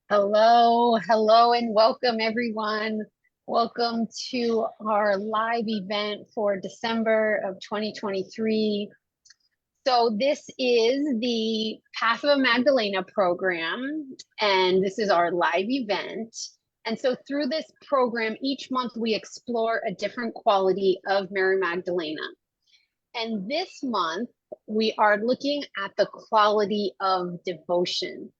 Hello, and welcome everyone. Welcome to our live event for December of 2023. So this is the Path of a Magdalena program, and this is our live event. And so through this program, each month we explore a different quality of Mary Magdalena. And this month we are looking at the quality of devotion.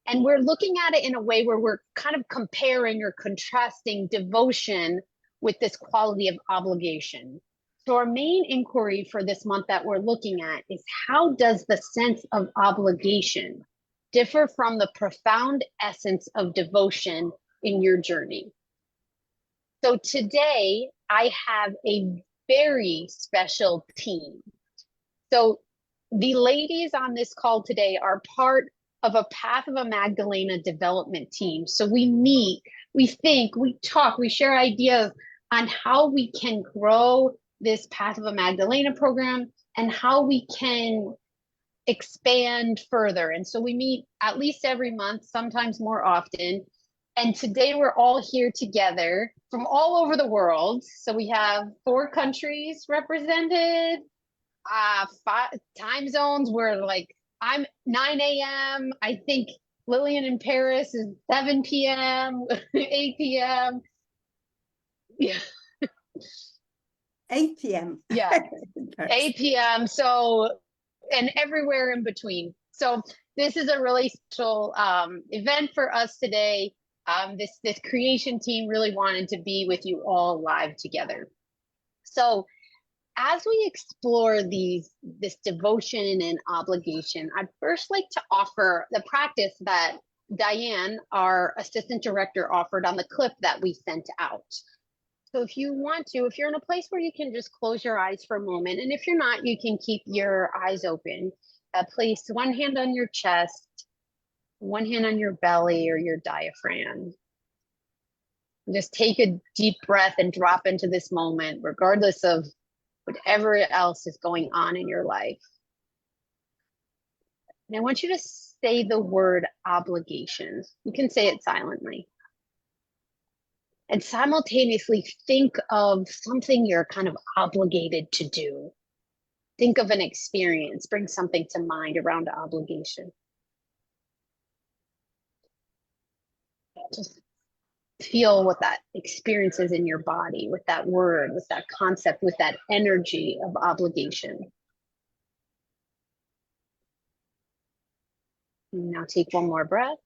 And we're looking at it in a way where we're kind of comparing or contrasting devotion with this quality of obligation. So our main inquiry for this month that we're looking at is how does the sense of obligation differ from the profound essence of devotion in your journey? So today I have a very special team. So the ladies on this call today are part of a Path of a Magdalena development team. So we meet, we think, we talk, we share ideas on how we can grow this Path of a Magdalena program and how we can expand further. And so we meet at least every month, sometimes more often. And today we're all here together from all over the world. So we have 4 countries represented, 5 time zones where like I'm 9 a.m. I think Lillian in Paris is 7 p.m., 8 p.m. Yeah. 8 p.m. Yeah. 8 p.m. So, and everywhere in between. So this is a really special event for us today. This creation team really wanted to be with you all live together. So as we explore this devotion and obligation, I'd first like to offer the practice that Diane, our assistant director, offered on the clip that we sent out. So if you want to, if you're in a place where you can just close your eyes for a moment, and if you're not, you can keep your eyes open. Place one hand on your chest, one hand on your belly or your diaphragm. Just take a deep breath and drop into this moment, regardless of whatever else is going on in your life. And I want you to say the word obligation. You can say it silently. And simultaneously think of something you're kind of obligated to do. Think of an experience, bring something to mind around obligation. Just feel what that experience is in your body with that word, with that concept, with that energy of obligation. Now take one more breath.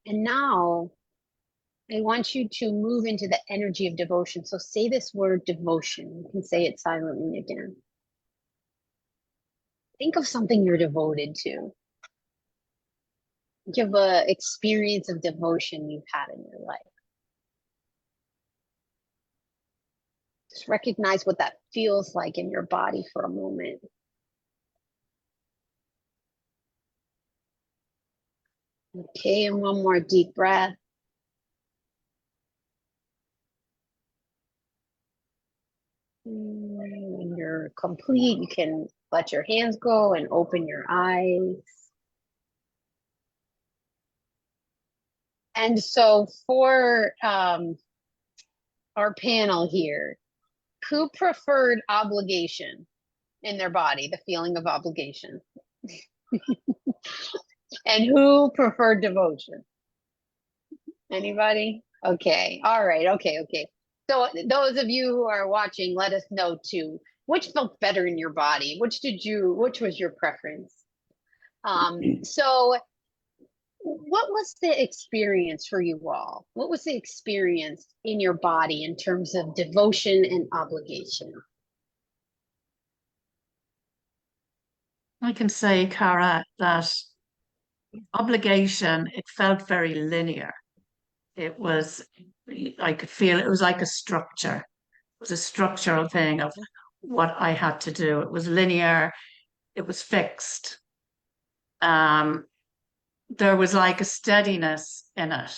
And now I want you to move into the energy of devotion. So say this word devotion. You can say it silently again. Think of something you're devoted to. Think of an experience of devotion you've had in your life. Just recognize what that feels like in your body for a moment. Okay, and one more deep breath. When you're complete, you can let your hands go and open your eyes. And so for our panel here, who preferred obligation in their body, the feeling of obligation? And who preferred devotion? Anybody? Okay. All right. Okay. So those of you who are watching, let us know too. Which felt better in your body? Which was your preference? So what was the experience for you all? What was the experience in your body in terms of devotion and obligation? I can say, Cara, that obligation, it felt very linear. It was, I could feel it was like a structure. It was a structural thing of what I had to do. It was linear, it was fixed. There was like a steadiness in it,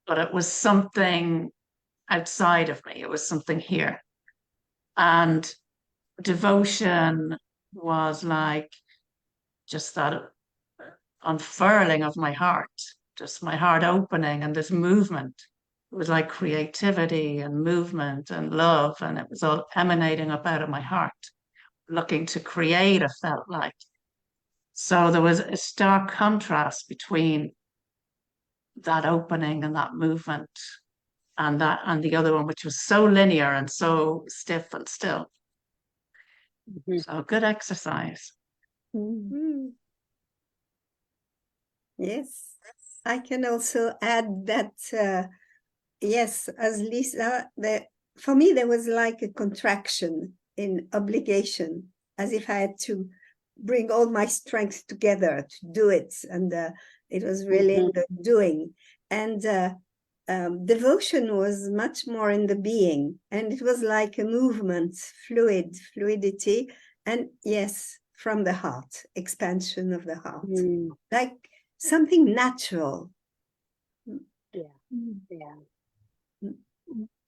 but it was something outside of me. It was something here. And devotion was like just that unfurling of my heart, just my heart opening and this movement. It was like creativity and movement and love, and it was all emanating up out of my heart, looking to create, it felt like. So there was a stark contrast between that opening and that movement and the other one, which was so linear and so stiff and still. So good exercise. Mm. Yes, I can also add that, yes, as Lisa, for me, there was like a contraction in obligation, as if I had to bring all my strength together to do it. And it was really in the doing. And devotion was much more in the being. And it was like a movement, fluidity. And yes, from the heart, expansion of the heart. Like something natural. Yeah.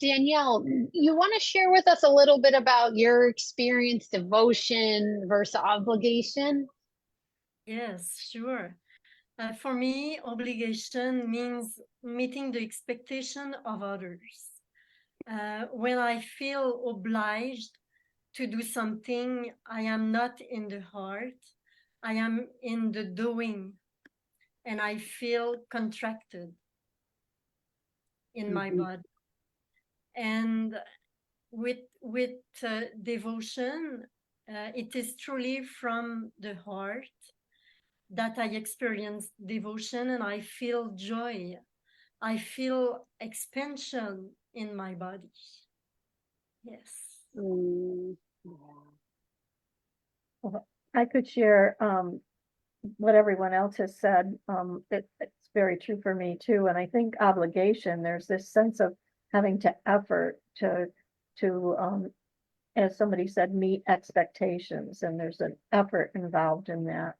Danielle, you want to share with us a little bit about your experience, devotion versus obligation? Yes, sure. For me, obligation means meeting the expectation of others. When I feel obliged to do something, I am not in the heart, I am in the doing, and I feel contracted in my body. And with devotion, it is truly from the heart that I experience devotion, and I feel joy. I feel expansion in my body. Yes. Well, I could share what everyone else has said. It's very true for me too. And I think obligation, there's this sense of having to effort to as somebody said, meet expectations, and there's an effort involved in that.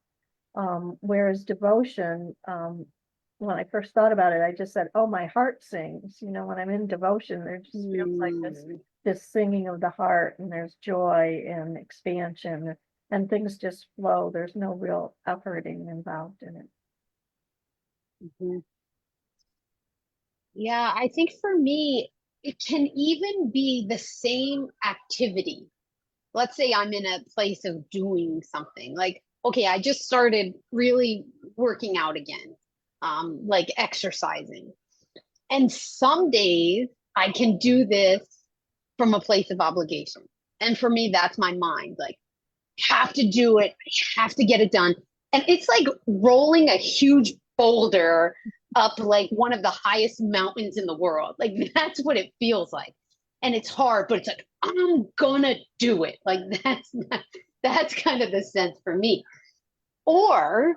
Whereas devotion, when I first thought about it, I just said, oh, my heart sings. You know, when I'm in devotion, there just feels like this singing of the heart, and there's joy and expansion, and things just flow. There's no real efforting involved in it. Yeah, I think for me, it can even be the same activity. Let's say I'm in a place of doing something like, okay, I just started really working out again, like exercising. And some days I can do this from a place of obligation. And for me, that's my mind. Like, have to do it, I have to get it done. And it's like rolling a huge boulder up like one of the highest mountains in the world. Like that's what it feels like. And it's hard, but it's like, I'm gonna do it. Like that's kind of the sense for me. Or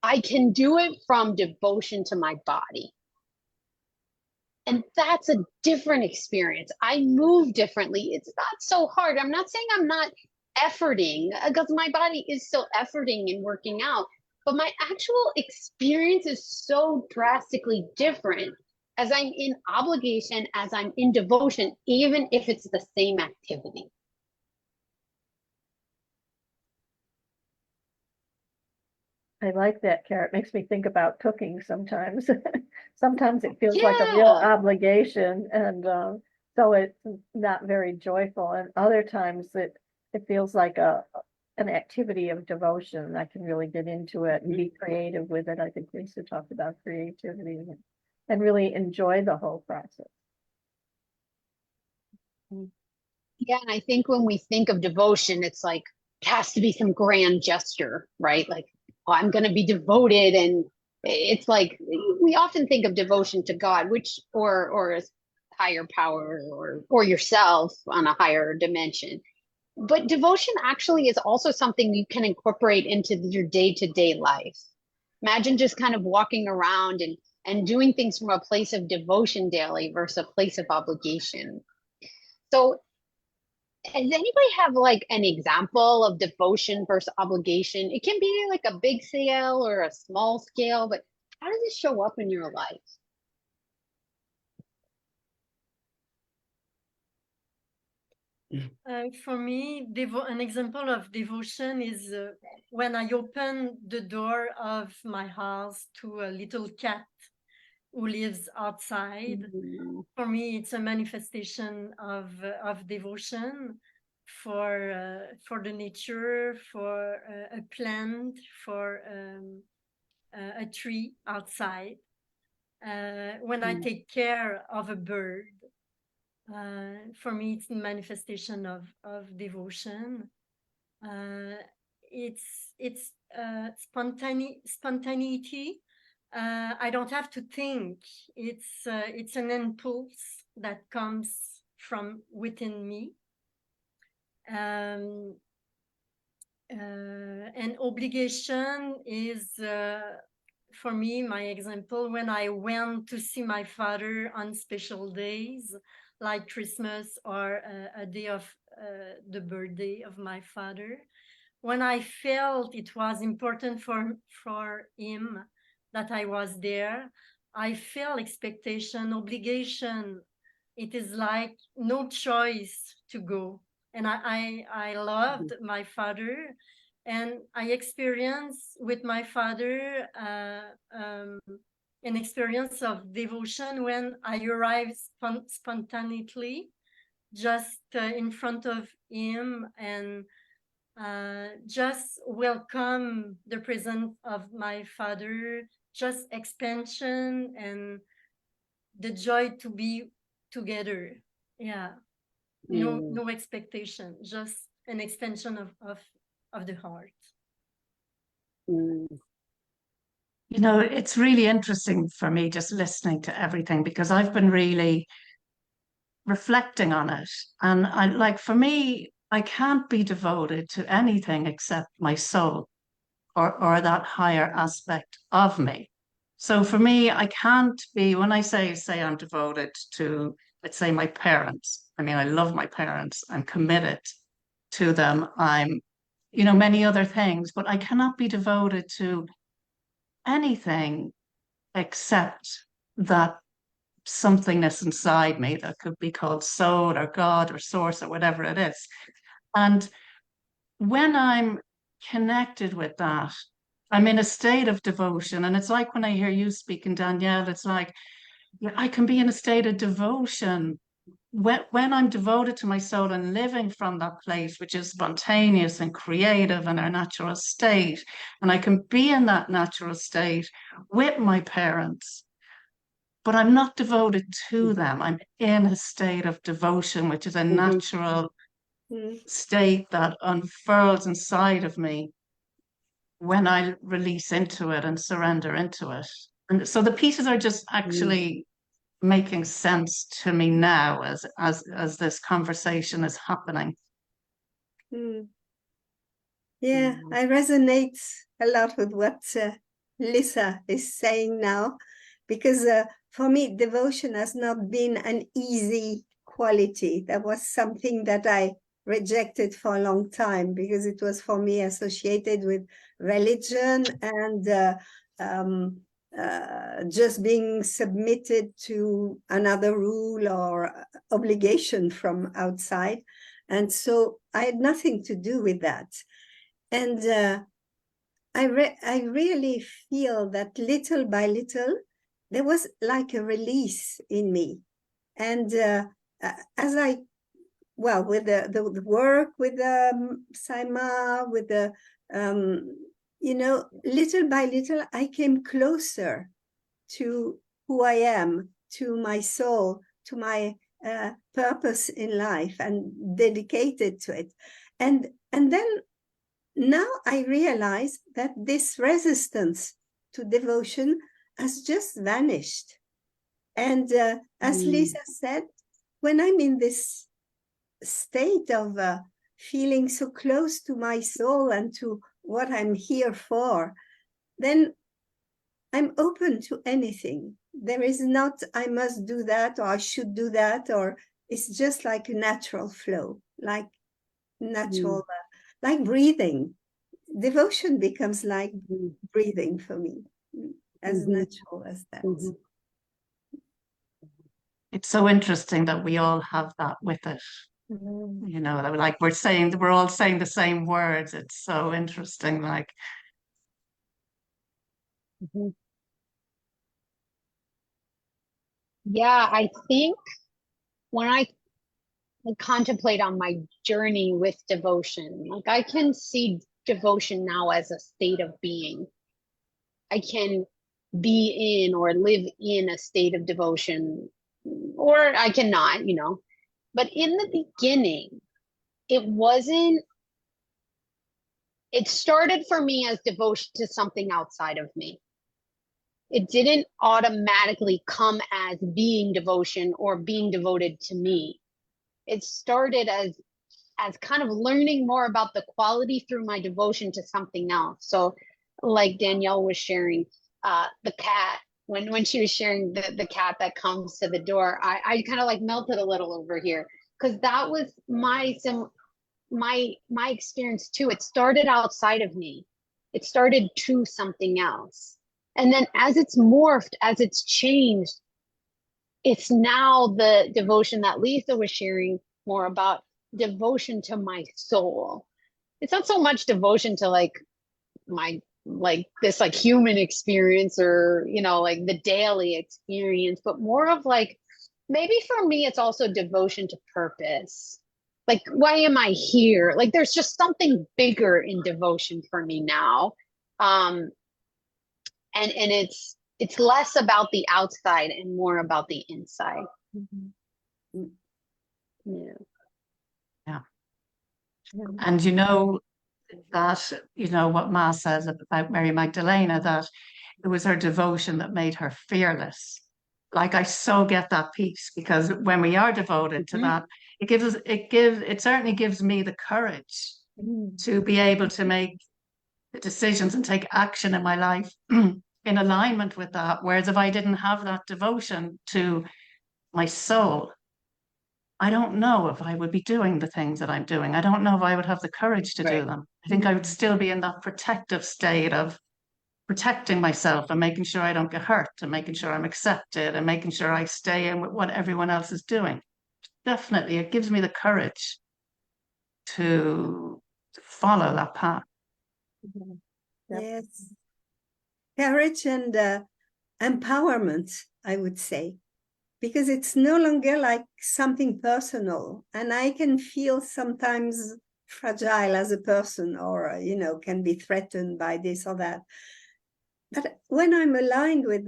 I can do it from devotion to my body. And that's a different experience. I move differently. It's not so hard. I'm not saying I'm not efforting, because my body is still efforting and working out, but my actual experience is so drastically different as I'm in obligation, as I'm in devotion, even if it's the same activity. I like that, Carrot. Makes me think about cooking sometimes. Sometimes it feels like a real obligation, and so it's not very joyful. And other times it feels like an activity of devotion. I can really get into it and be creative with it. I think Lisa talked about creativity and really enjoy the whole process. Yeah, and I think when we think of devotion, it's like it has to be some grand gesture, right? Like, oh, I'm going to be devoted, and it's like we often think of devotion to God, which or a higher power or yourself on a higher dimension. But devotion actually is also something you can incorporate into your day-to-day life. Imagine just kind of walking around and doing things from a place of devotion daily versus a place of obligation. So does anybody have like an example of devotion versus obligation? It can be like a big scale or a small scale, but how does it show up in your life? For me, an example of devotion is when I open the door of my house to a little cat who lives outside, for me, it's a manifestation of devotion for the nature, for a plant, for a tree outside. When I take care of a bird, for me, it's a manifestation of devotion. It's spontaneity. I don't have to think. It's an impulse that comes from within me. And obligation is, for me, my example, when I went to see my father on special days, like Christmas or a day of the birthday of my father, when I felt it was important for him that I was there, I felt expectation, obligation. It is like no choice to go. And I loved my father, and I experienced with my father an experience of devotion when I arrived spontaneously, just in front of him, and just welcome the presence of my father, just expansion and the joy to be together. Yeah. No expectation, just an extension of the heart. You know, it's really interesting for me just listening to everything because I've been really reflecting on it. And I like, for me, I can't be devoted to anything except my soul or that higher aspect of me. So for me, I can't be, when I say I'm devoted to, let's say, my parents. I mean, I love my parents. I'm committed to them. I'm, you know, many other things, but I cannot be devoted to anything except that somethingness inside me that could be called soul or God or source or whatever it is. And when I'm connected with that, I'm in a state of devotion. And it's like when I hear you speaking, Danielle, it's like I can be in a state of devotion when I'm devoted to my soul and living from that place, which is spontaneous and creative and our natural state. And I can be in that natural state with my parents, but I'm not devoted to them. I'm in a state of devotion, which is a natural state that unfurls inside of me when I release into it and surrender into it. And so the pieces are just actually making sense to me now as this conversation is happening. Yeah, I resonate a lot with what Lisa is saying now, because for me, devotion has not been an easy quality. That was something that I rejected for a long time because it was for me associated with religion and just being submitted to another rule or obligation from outside. And so I had nothing to do with that. And I really feel that little by little, there was like a release in me. And as with the work with Saima, with the, little by little, I came closer to who I am, to my soul, to my purpose in life, and dedicated to it. And then now I realize that this resistance to devotion has just vanished. And as Lisa said, when I'm in this state of feeling so close to my soul and to what I'm here for, then I'm open to anything. There is not, I must do that, or I should do that, or it's just like a natural flow, like natural, like breathing. Devotion becomes like breathing for me, as natural as that. It's so interesting that we all have that with it. Mhm. You know, like we're all saying the same words. It's so interesting. Like, Mhm. Yeah, I think when I contemplate on my journey with devotion, like I can see devotion now as a state of being. I can be in or live in a state of devotion, or I cannot, you know. But in the beginning, it wasn't, it started for me as devotion to something outside of me. It didn't automatically come as being devotion or being devoted to me. It started as kind of learning more about the quality through my devotion to something else. So like Danielle was sharing, the cat, when she was sharing the cat that comes to the door, I kind of like melted a little over here, because that was my experience too. It started outside of me. It started to something else. And then as it's morphed, as it's changed, it's now the devotion that Lisa was sharing more about, devotion to my soul. It's not so much devotion to like my like this like human experience, or you know, like the daily experience, but more of like, maybe for me it's also devotion to purpose. Like, why am I here? Like there's just something bigger in devotion for me now. um and it's less about the outside and more about the inside. Mhm. Yeah. yeah. Yeah. And you know that, you know, what Ma says about Mary Magdalena, that it was her devotion that made her fearless. Like I so get that piece, because when we are devoted to Mhm. that, it certainly gives me the courage Mhm. to be able to make the decisions and take action in my life in alignment with that. Whereas if I didn't have that devotion to my soul, I don't know if I would be doing the things that I'm doing. I don't know if I would have the courage to do Right. them. I think I would still be in that protective state of protecting myself and making sure I don't get hurt and making sure I'm accepted and making sure I stay in with what everyone else is doing. Definitely, it gives me the courage to follow that path. Mhm. Yep. Yes. Courage and empowerment, I would say, because it's no longer like something personal. And I can feel sometimes fragile as a person, or, you know, can be threatened by this or that. But when I'm aligned with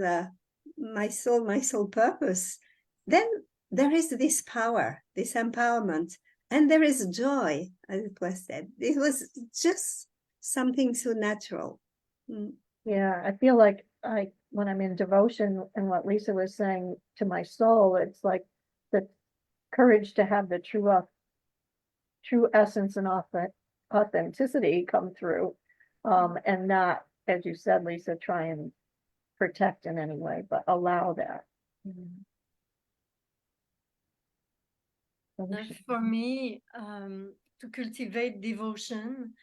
my soul purpose, then there is this power, this empowerment, and there is joy, as it was said. It was just something so natural. Mm. Yeah, I feel like when I'm in devotion and what Lisa was saying to my soul, it's like the courage to have the true essence and authenticity come through. And not, as you said, Lisa, try and protect in any way, but allow that. For me, to cultivate devotion,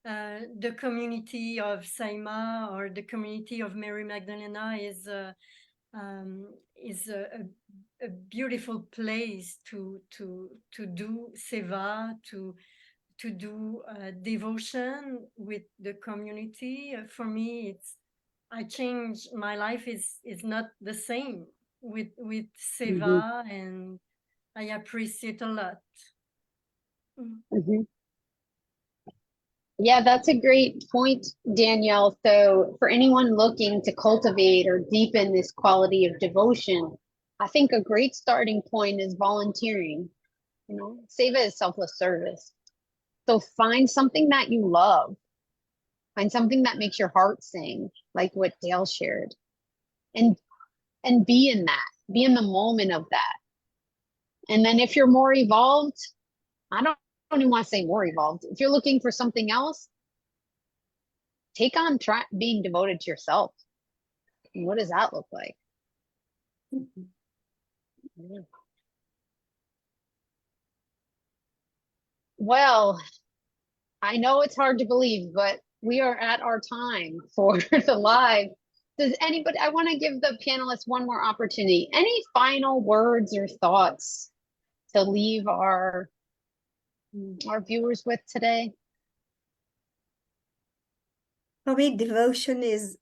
the community of Saima or the community of Mary Magdalena is a beautiful place to do seva, to do devotion with the community. For me, I change my life is not the same with Mhm. seva, and I appreciate a lot. Mhm. Yeah, that's a great point, Danielle. So, for anyone looking to cultivate or deepen this quality of devotion, I think a great starting point is volunteering. You know, Seva is selfless service. So, find something that you love, find something that makes your heart sing, like what Dale shared, and be in that, be in the moment of that. And then, if you're more evolved, I don't even want to say more evolved. If you're looking for something else, take on being devoted to yourself. What does that look like? Yeah. Well, I know it's hard to believe, but we are at our time for the live. Does anybody, I want to give the panelists one more opportunity. Any final words or thoughts to leave our our viewers with today? For me, devotion is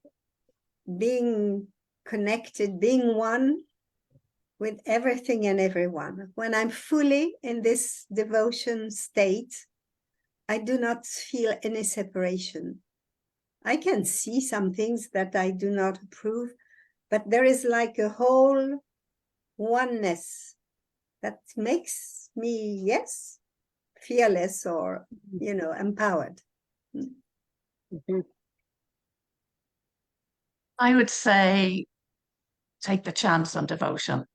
being connected, being one with everything and everyone. When I'm fully in this devotion state, I do not feel any separation. I can see some things that I do not approve, but there is like a whole oneness that makes me, yes, fearless or, empowered. Mhm. I would say take the chance on devotion,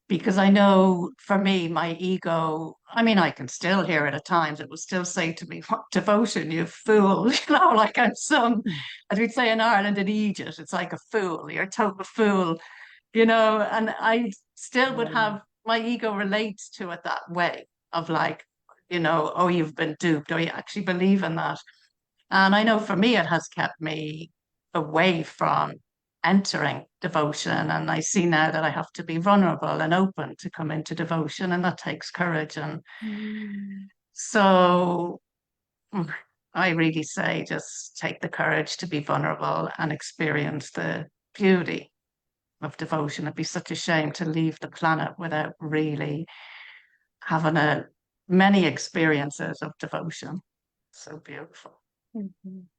because I know for me, my ego, I mean, I can still hear it at times. It will still say to me, "What devotion, you fool." Like I'm some, as we'd say in Ireland and Egypt, it's like a fool, you're a total fool, and I still would have my ego relates to it that way of like, oh, you've been duped, or you actually believe in that. And I know for me, it has kept me away from entering devotion. And I see now that I have to be vulnerable and open to come into devotion, and that takes courage. And so I really say just take the courage to be vulnerable and experience the beauty of devotion. It'd be such a shame to leave the planet without really having many experiences of devotion. So beautiful. Mhm.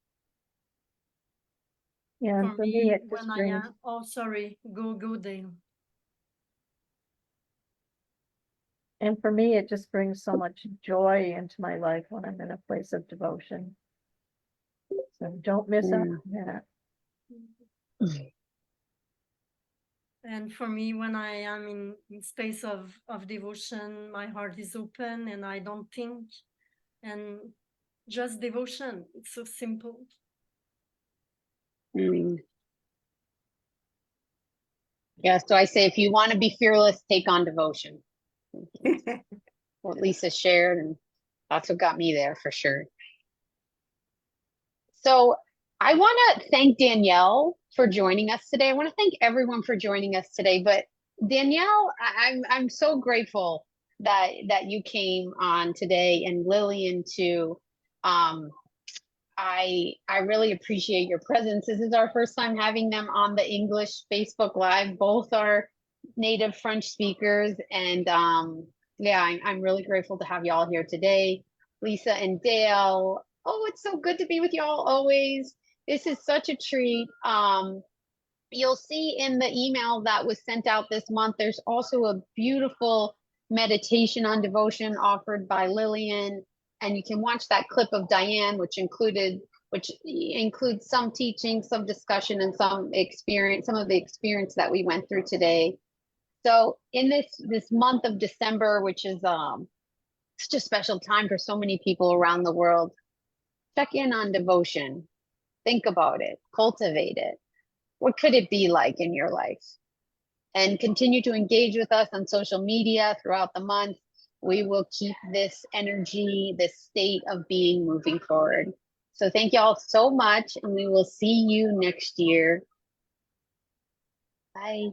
Yeah, and For for me, me, it just when I brings, am, oh, sorry, go, Dale. and for me, it just brings so much joy into my life when I'm in a place of devotion. So don't miss out on that. And for me, when I am in space of devotion, my heart is open and I don't think, and just devotion. It's so simple. Mm. Yeah, so I say if you want to be fearless, take on devotion. What Lisa shared, and that's what got me there for sure. So I want to thank Danielle for joining us today. I want to thank everyone for joining us today. But Danielle, I'm so grateful that you came on today, and Lillian too. I really appreciate your presence. This is our first time having them on the English Facebook Live. Both are native French speakers, and yeah, I'm really grateful to have y'all here today. Lisa and Dale. Oh, it's so good to be with y'all always. This is such a treat. You'll see in the email that was sent out this month, there's also a beautiful meditation on devotion offered by Lillian. And you can watch that clip of Diane, which includes some teaching, some discussion, and some experience, some of the experience that we went through today. So in this month of December, which is such a special time for so many people around the world, check in on devotion. Think about it, cultivate it. What could it be like in your life? And continue to engage with us on social media throughout the month. We will keep this energy, this state of being moving forward. So thank you all so much, and we will see you next year. Bye.